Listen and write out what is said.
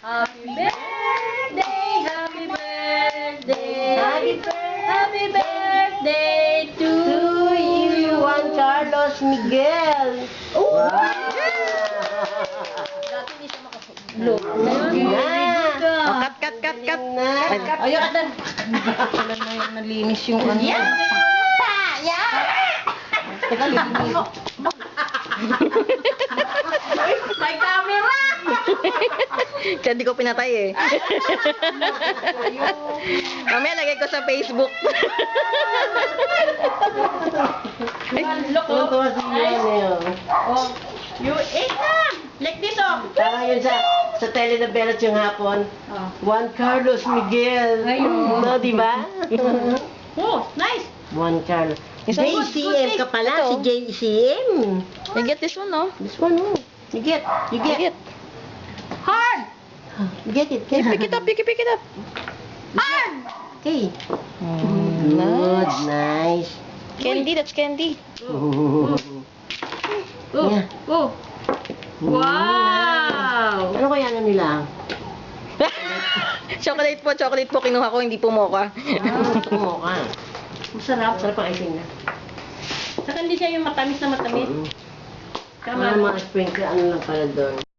Happy birthday, happy birthday, happy birthday to you. Juan Carlos Miguel. Oh! Wow. Dati hindi siya makasulo. Ngayon, Na. Cut. Na. Ayun, Adan. Wala na yung nalinis yung ano. May camera! Kaya di ko pinatay eh. Mamaya lagay ko sa Facebook. Tuwa si Juan Oh, you ate na! Like this, oh. Parang yun sa telenovela yung hapon. Oh. Juan Carlos Miguel. Ayun. No, di ba? Oh, nice. Juan Carlos. Isa- JCM ka pala, Ito. si JCM. I get this one, no? This one, oh. You get. I get. Hard! You get it. Hey, pick it up, pick it up. Hard! Okay. Mm, Good, nice. nice. Candy, that's candy. Oh, Yeah. oh. Wow! Ano kaya ano nila? Chocolate po kinuha ko, hindi po mocha. Gusto mo ka. Masarap. Sarap ang icing na. Saka hindi siya yung matamis na matamis. Mga sprinkle, ano lang pala doon.